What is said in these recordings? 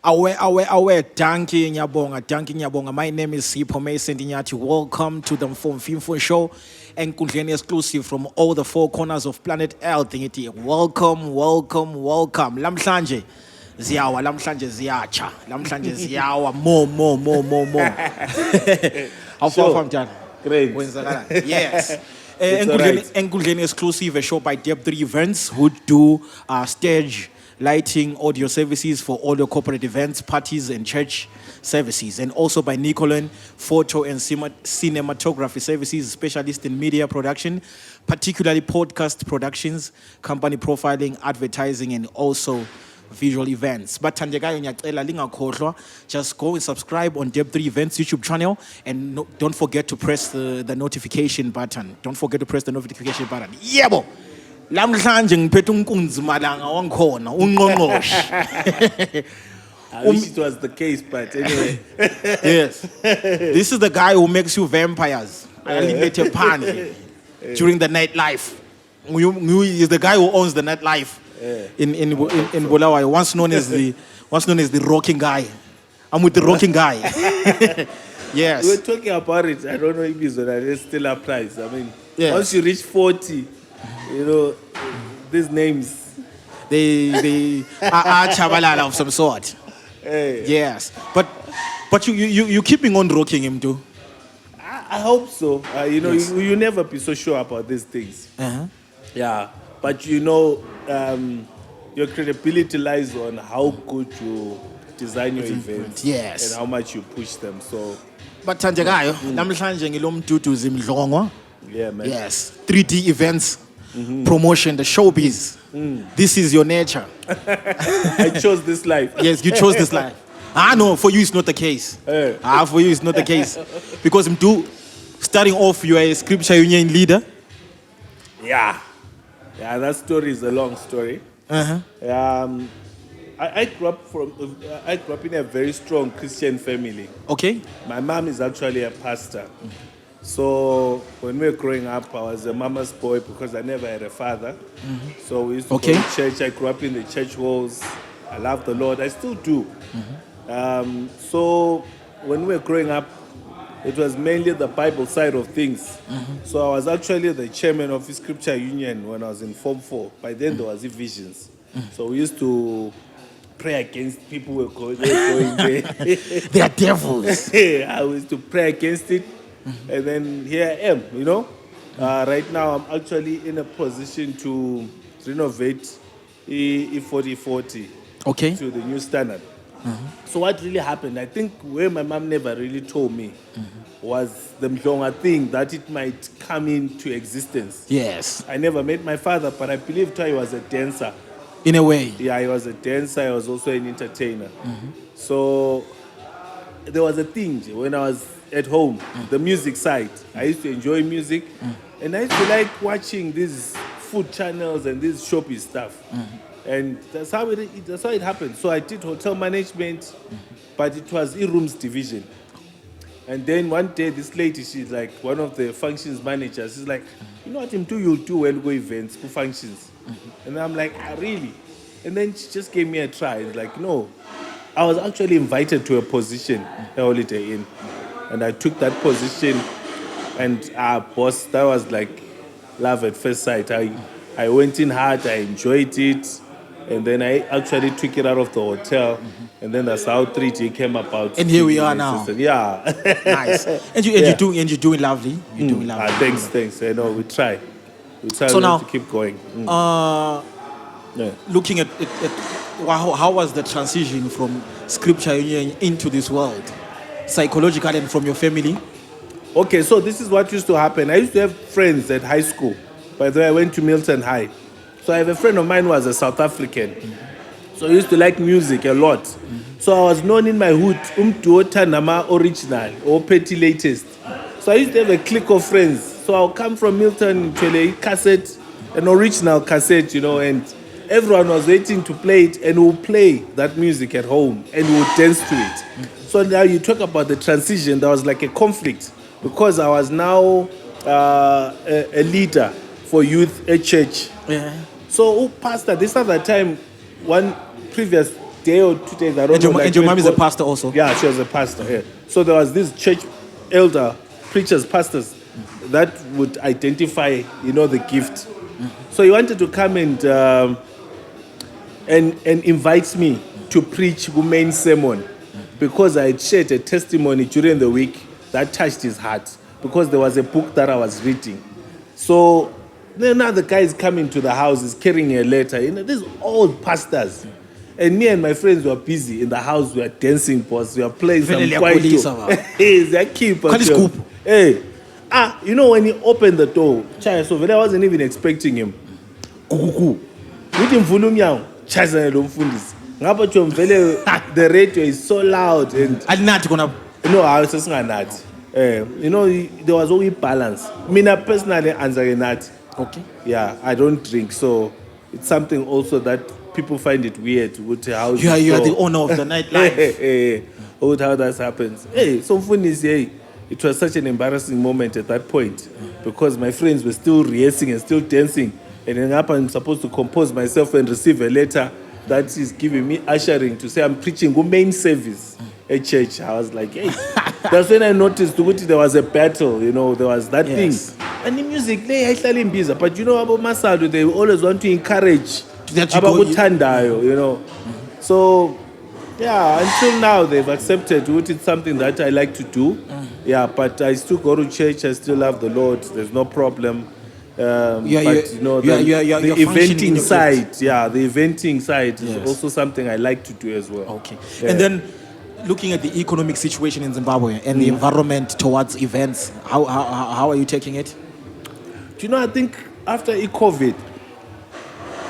Danke Nyabonga. My name is Sipho Mason Dinyati. Welcome to the Mfumfimfo Show. Enkundleni exclusive from all the four corners of planet Earth. Welcome. Lamhlanje ziyacha. Lamhlanje ziyawa. More. How far from John? Great. Yes. Right. Enkundleni exclusive, a show by Mdu3D events who do stage lighting, audio services for all your corporate events, parties, and church services. And also by Enkundleni, photo and cinematography services, specialist in media production, particularly podcast productions, company profiling, advertising, and also visual events. But just go and subscribe on Mdu3D Events YouTube channel, and don't forget to press the notification button. Yebo. Lamhlanje ngiphethe unkunzimalanga wangikhona ungqongqoshe. I wish it was the case, but anyway. Yes. This is the guy who makes you vampires. During the nightlife. He is the guy who owns the nightlife in Bulawayo, once known as the rocking guy. I'm with the rocking guy. Yes. We were talking about it. I don't know if it's still applies. I mean, yes. Once you reach 40, you know, these names. They are chabalala of some sort. Yes. But you keeping on rocking him too. I hope so. Yes. You never be so sure about these things. Uh-huh. Yeah. But your credibility lies on how good you design your events. Yes. And how much you push them. So. But Tandagayo, namhlanje ngilomduduzi mdlongwa. Yeah, man. Yes. 3D events, promotion, the showbiz. This is your nature. I chose this life. Yes, you chose this life. No, for you it's not the case. For you it's not the case. Because starting off, you are a scripture union leader. Yeah, that story is a long story. I grew up in a very strong Christian family. Okay. My mom is actually a pastor. So when we were growing up, I was a mama's boy because I never had a father. So we used to go to church. I grew up in the church halls. I love the Lord. I still do. So when we were growing up, it was mainly the Bible side of things. So I was actually the chairman of the Scripture Union when I was in Form 4. By then there was visions. So we used to pray against people who were going there. They are devils. I used to pray against it. And then here I am, right now I'm actually in a position to renovate E4040 to the new standard. So what really happened, I think where my mom never really told me was the Mdlonga thing, that it might come into existence. Yes. I never met my father, but I believe he was a dancer. In a way. Yeah, he was a dancer. I was also an entertainer. So there was a thing when I was at home, the music side. I used to enjoy music, and I used to like watching these food channels and this shopping stuff. And that's how it happened. So I did hotel management, but it was E-Rooms division. And then one day, this lady, she's like one of the functions managers. She's like, you know what you'll do when you go events, go functions. And I'm like, really? And then she just gave me a try. It's like, no. I was actually invited to a position, a Holiday Inn. And I took that position, and boss, that was like love at first sight. I went in hard, I enjoyed it, and then I actually took it out of the hotel, and then that's how 3D came about. And here we are now. System. Yeah. Nice. And you're doing lovely. You're doing lovely. Thanks. I know we try. So now, to keep going. Looking at how was the transition from Scripture Union into this world? Psychologically and from your family? Okay, so this is what used to happen. I used to have friends at high school. By the way, I went to Milton High. So I have a friend of mine who was a South African. So he used to like music a lot. So I was known in my hood, Mdu3D Nama original or petty latest. So I used to have a clique of friends. So I'll come from Milton to a cassette, an original cassette, and everyone was waiting to play it, and we'll play that music at home and we'll dance to it. So now you talk about the transition, there was like a conflict because I was now a leader for youth at church. Yeah. So, pastor, this other time, one previous day or 2 days. I don't know. And your mom is a pastor also? Yeah, she was a pastor. Yeah. So there was this church elder, preachers, pastors that would identify, the gift. So he wanted to come and invite me to preach women's sermon because I had shared a testimony during the week that touched his heart because there was a book that I was reading. So then now the guy is coming to the house, is carrying a letter. These old pastors. And me and my friends were busy in the house. We were dancing, boss. We were playing some kwaito. Hey, they keep us. Hey. When he opened the door, I wasn't even expecting him. With him, the radio is so loud. And I was just not. There was always balance. Me personally, answering that. Okay. Yeah, I don't drink, so it's something also that people find it weird with how you are the owner of the nightlife. With how that happens. Hey, so funny is it was such an embarrassing moment at that point because my friends were still rehearsing and still dancing, and then I'm supposed to compose myself and receive a letter that is giving me ushering to say I'm preaching main service at church. I was like, hey, that's when I noticed there was a battle. There was that thing. And the music, they actually busy. But about Masado, they always want to encourage about Utandayo, So, yeah, until now they've accepted it's something that I like to do. Yeah, but I still go to church. I still love the Lord. There's no problem. The eventing side, the eventing side is also something I like to do as well. Okay, and then looking at the economic situation in Zimbabwe and the environment towards events, how are you taking it? I think after COVID,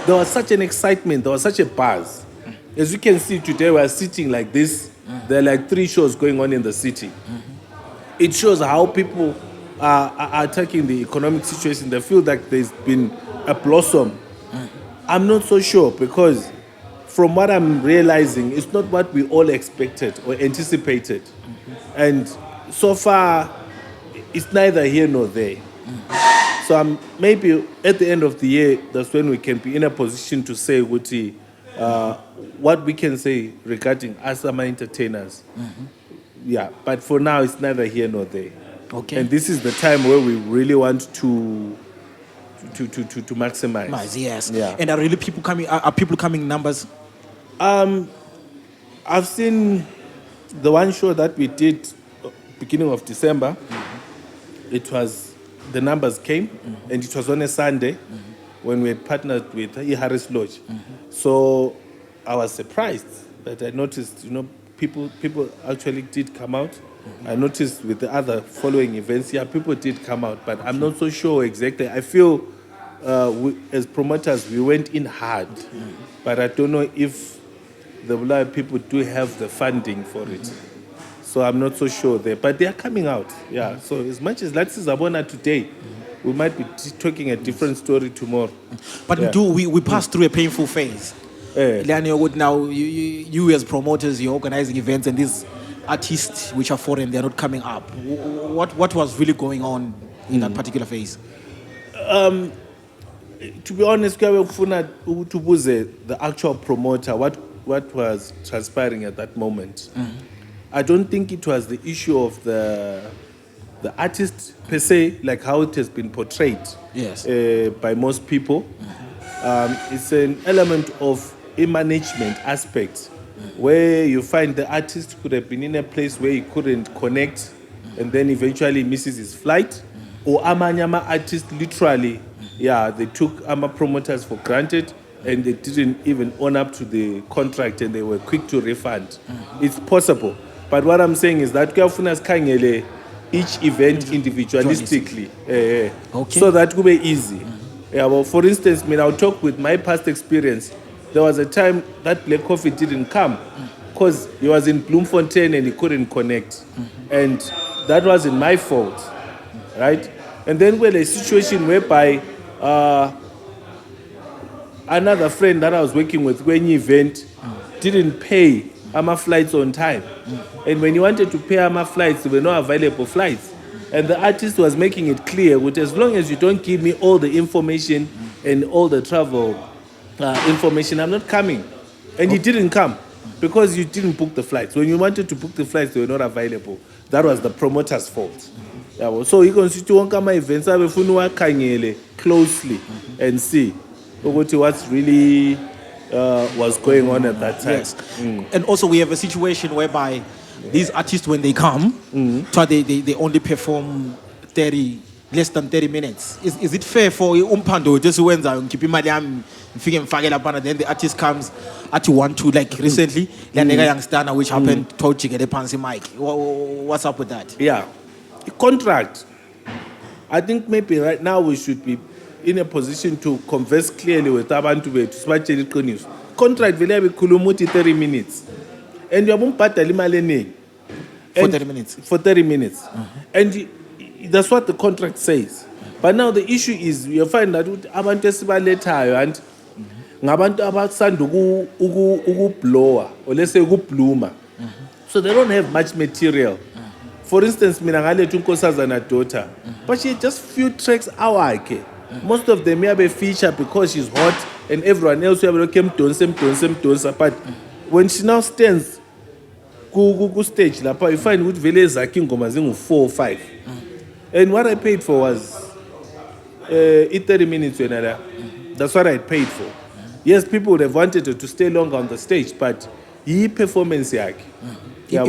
there was such an excitement, there was such a buzz. As you can see today, we're sitting like this. There are like 3 shows going on in the city. It shows how people are taking the economic situation. They feel like there's been a blossom. I'm not so sure because from what I'm realizing, it's not what we all expected or anticipated. And so far, it's neither here nor there. So maybe at the end of the year, that's when we can be in a position to say what we can say regarding us as entertainers. Yeah, but for now, it's neither here nor there. Okay. And this is the time where we really want to maximize. Yes. Yeah. And are people coming numbers? I've seen the one show that we did beginning of December. The numbers came, and it was on a Sunday when we had partnered with Harris Lodge. So I was surprised that I noticed, people actually did come out. I noticed with the other following events, people did come out, but I'm not so sure exactly. I feel as promoters, we went in hard, but I don't know if the Bulaya people do have the funding for it. So I'm not so sure there, but they are coming out. Yeah. So as much as that's Zabona today, we might be talking a different story tomorrow. But we passed through a painful phase. Now you as promoters, you're organizing events, and these artists which are foreign, they're not coming up. What was really going on in that particular phase? To be honest, the actual promoter, what was transpiring at that moment. I don't think it was the issue of the artist per se, like how it has been portrayed by most people. It's an element of a management aspect where you find the artist could have been in a place where he couldn't connect and then eventually misses his flight. Or Amanyama artists literally, they took Ama promoters for granted and they didn't even own up to the contract and they were quick to refund. It's possible. But what I'm saying is that Kuyafunas Kangele each event individualistically. So that could be easy. Well, for instance, I'll talk with my past experience. There was a time that Black Coffee didn't come because he was in Bloemfontein and he couldn't connect. And that wasn't my fault, right? And then we had a situation whereby another friend that I was working with when he event didn't pay AMA flights on time. And when he wanted to pay AMA flights, there were no available flights. And the artist was making it clear, that as long as you don't give me all the information and all the travel information, I'm not coming. And he didn't come. because you didn't book the flights. When you wanted to book the flights, they were not available. That was the promoter's fault. Yeah, so you consider wonke ama-events abefuna uwakhangele closely and see what's really was going on at that time. Yes. And also we have a situation whereby these artists, when they come, so they only perform less than 30 minutes. Is it fair for umpando just when keep imali yami ngifike ngifake lapha, then the artist comes at 1-2 like recently la nigga youngster which happened told Jigele Phansi Mike. What's up with that? Yeah. Contract. I think maybe right now we should be in a position to converse clearly with abantu bethu sibatshele iqiniso. Contract vele yabikhuluma uthi 30 minutes. And you uyabumbhadala imali eningi. For 30 minutes. For 30 minutes. And that's what the contract says. But now the issue is you find that abantu esibalethayo and ngabantu abasanda ukublower or let's say ukubluma. So they don't have much material. For instance, mina ngaletha unkosazana daughter, but she had just few tracks awakhe. Most of them have a feature because she's hot and everyone else have mdonsa. But when she now stands ku stage lapha, you find ukuthi vele zakhe ingoma zingu 4 or 5. And what I paid for was 30 minutes. That's what I paid for. Yes, people would have wanted her to stay longer on the stage, but he performance yakhe.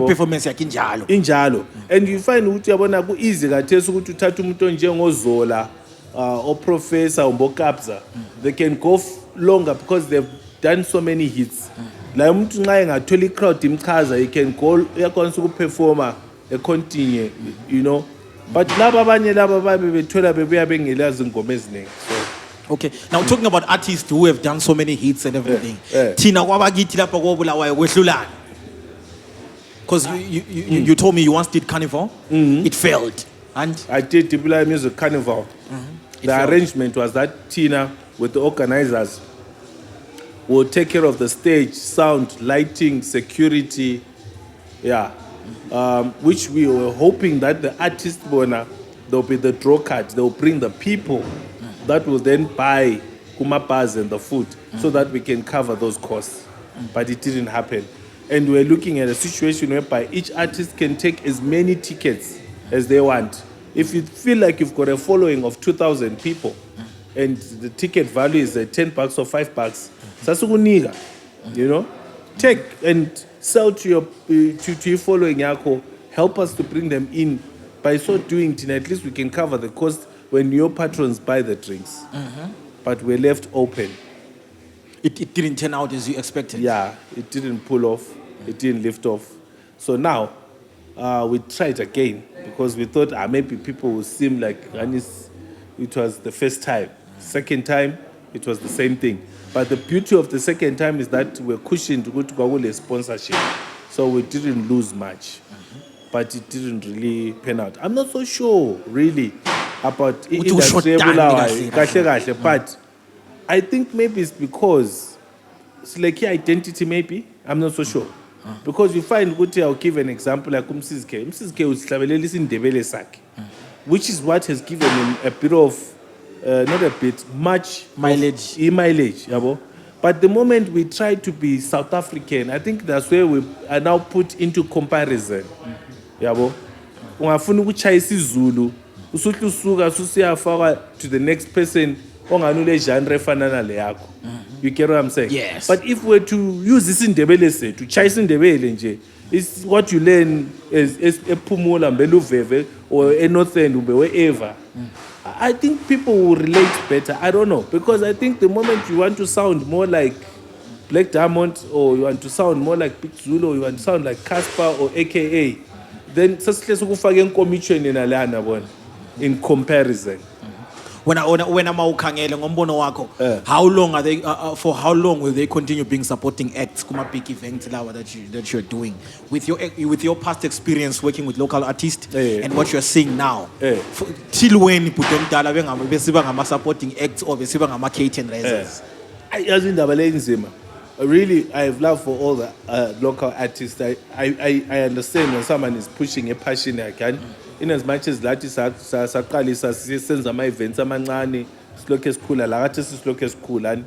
Performance yakhe injalo. Injalo. And you find ukuthi yabona ku easy kathesi ukuthi uthatha umuntu onjengoZola or Professor umbokabza. They can go longer because they've done so many hits. La umuntu nxa engathola crowd imchaza, he can go uyakwanisa ukuperforma continue, you know. But laba abanye laba babethola bebuya bengelazi ingoma eziningi. So okay, now talking about artists who have done so many hits and everything. Thina kwabakithi lapha koBulawayo kwehlulana. Because you told me you once did Carnival, it failed. And I did the Bulawayo Music Carnival. The arrangement was that Tina, with the organizers, will take care of the stage, sound, lighting, security, which we were hoping that the artist bona, there'll be the draw card, they'll bring the people that will then buy kumabas and the food so that we can cover those costs. But it didn't happen. And we're looking at a situation whereby each artist can take as many tickets as they want. If you feel like you've got a following of 2,000 people and the ticket value is $10 or $5, sasukuniga, you know, take and sell to your following yako, help us to bring them in. By so doing, at least we can cover the cost when your patrons buy the drinks. But we're left open. It didn't turn out as you expected. Yeah, it didn't pull off. It didn't lift off. So now we tried again because we thought maybe people will seem like it was the first time. Second time, it was the same thing. But the beauty of the second time is that we're cushioned to go to Google sponsorship. So we didn't lose much. But it didn't really pan out. I'm not so sure, really, about industry. But I think maybe it's because it's like identity, maybe. I'm not so sure. Because you find, I'll give an example like Mdu3D. Mdu3D which is what has given him a bit of, not a bit, much mileage. Mileage. But the moment we try to be South African, I think that's where we are now put into comparison. Ungafuna ukuchayisa iZulu, usuthi usuka susiyafaka to the next person onganule genre efanana le yakho. You get what I'm saying? Yes. But if we're to use this Ndebele say to chase Ndebele nje, it's what you learn is ePhumula mbeluveve or eNorthern ube wherever. I think people will relate better. I don't know, because I think the moment you want to sound more like Black Diamond or you want to sound more like Big Zulu or you want to sound like Casper or AKA, then in comparison. When I'm ukhangele ngombono wakho, how long are they? For how long will they continue being supporting acts, kuma big events that you're doing with your past experience working with local artists and what you're seeing now? Till when Putemdala besiba ngama supporting acts or besiba ngama curtain raisers? Really, I have love for all the local artists. I understand when someone is pushing a passion again. In as much as that is saqalisa sisenza ama events amancane silokho esikhula la kathi silokho esikhula and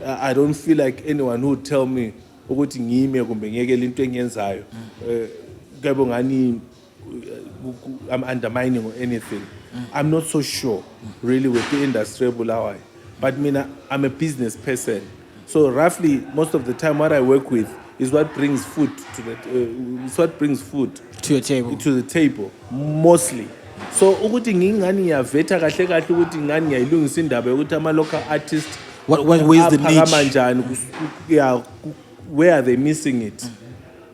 I don't feel like anyone who would tell me ukuthi ngime kumbe ngiyekele into engiyenzayo kube ngani I'm undermining or anything. I'm not so sure really with the industry Bulawayo. But I'm a business person. So roughly most of the time what I work with is what brings food to To your table. To the table mostly. So ukuthi ngingani yaveta kahle kahle ukuthi ngani ngiyilungisa indaba yokuthi ama local artists where's the niche? Yeah, where are they missing it?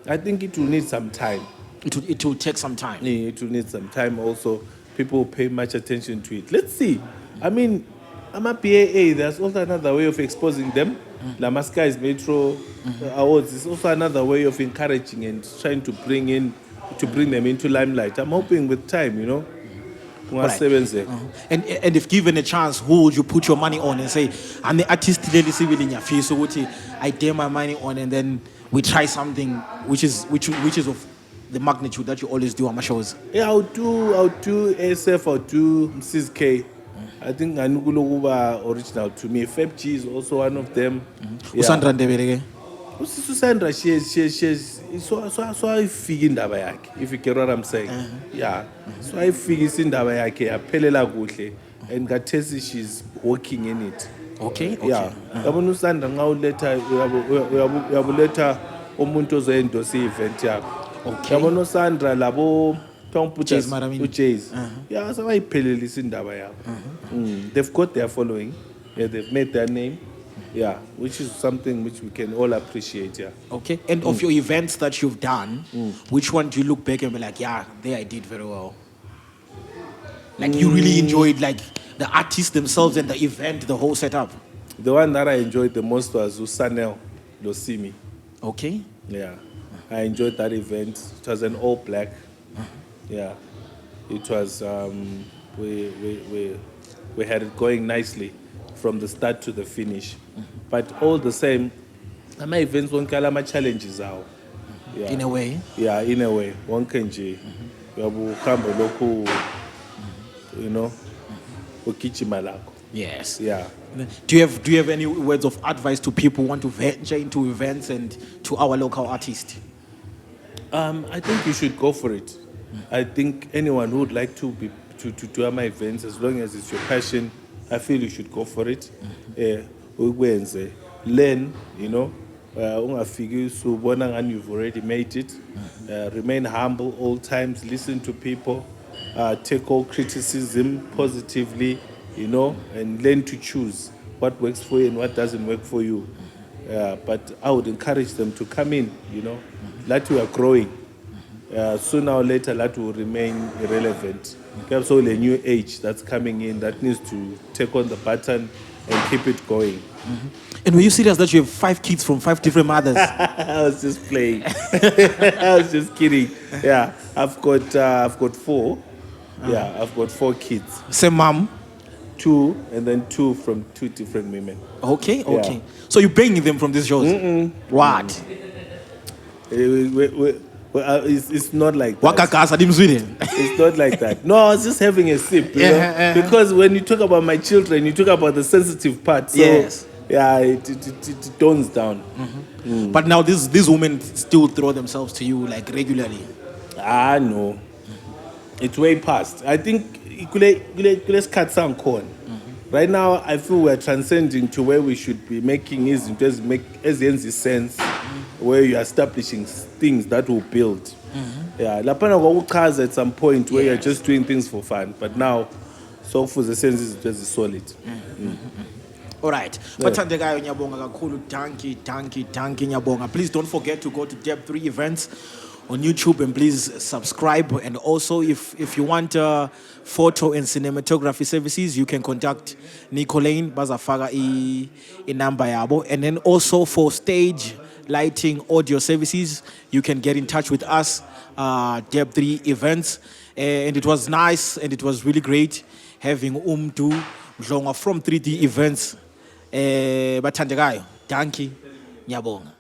I think it will need some time. It will take some time. Yeah, it will need some time also. People will pay much attention to it. Let's see. I mean, I'm a PAA. There's also another way of exposing them. Lama Skies Metro Awards is also another way of encouraging and trying to bring them into limelight. I'm hoping with time, you know. Right. And if given a chance, who would you put your money on and say, I'm the artist really civil in your face, so I dare my money on, and then we try something which is of the magnitude that you always do on my shows? Yeah, I'll do ASF, I'll do Mrs. K. I think Anuguloguba original to me. Feb G is also one of them. Usandra Ndebelege. Sandra, she's so I figure indaba yakhe. If you get what I'm saying, yeah. So I figure indaba yakhe aphelela kuhle, and Gatesi she's working in it. Okay. Yeah. Yabona uSandra nxa uletha umuntu ozoendorse event yakho. Okay. Yabona uSandra labo Jays Maramini. Jays. Yeah, so I pelelisa indaba yabo. They've got their following. Yeah, they've made their name. Yeah, which is something which we can all appreciate. Yeah. Okay. And of your events that you've done, which one do you look back and be like, yeah, there I did very well? Like you really enjoyed like the artists themselves and the event, the whole setup. The one that I enjoyed the most was Usanel Losimi. Okay. Yeah, I enjoyed that event. It was an all black. Yeah, it was. We had it going nicely from the start to the finish, but all the same, my events won't call my challenges out. Yeah. In a way. Yeah, in a way. One can you have local, you know, malako. Yes. Yeah. Do you have any words of advice to people who want to venture into events and to our local artists? I think you should go for it. I think anyone who would like to do my events, as long as it's your passion, I feel you should go for it. Learn, you know. You've already made it. Remain humble all times. Listen to people. Take all criticism positively, you know, and learn to choose what works for you and what doesn't work for you. But I would encourage them to come in, you know, that we are growing. Sooner or later, that will remain irrelevant. There's only a new age that's coming in that needs to take on the baton and keep it going. And were you serious that you have 5 kids from 5 different mothers? I was just playing. I was just kidding. Yeah, I've got 4. Yeah, I've got 4 kids. Same mom? 2, and then 2 from 2 different women. Okay. Yeah. So you're bringing them from these shows? What? It's not like that. It's not like that. No, I was just having a sip. You know? Because when you talk about my children, you talk about the sensitive part. So, yes. Yeah, it tones down. But now these women still throw themselves to you like regularly? No. It's way past. I think let's cut some corn. Right now, I feel we're transcending to where we should be making as sense, where you're establishing things that will build. Yeah, lapana kwakuchaza at some point where you're just doing things for fun, but now, so for the sense is just solid. All right. Bathandekayo nyabonga kakhulu. Danki nyabonga. Please don't forget to go to Deb3 Events on YouTube and please subscribe. And also, if you want photo and cinematography services, you can contact Enkundleni bazafaka I number yabo. And then also for stage lighting, audio services, you can get in touch with us, Deb3 Events. And it was nice and it was really great having Mdu3D from 3D Events. Bathandekayo, danki nyabonga.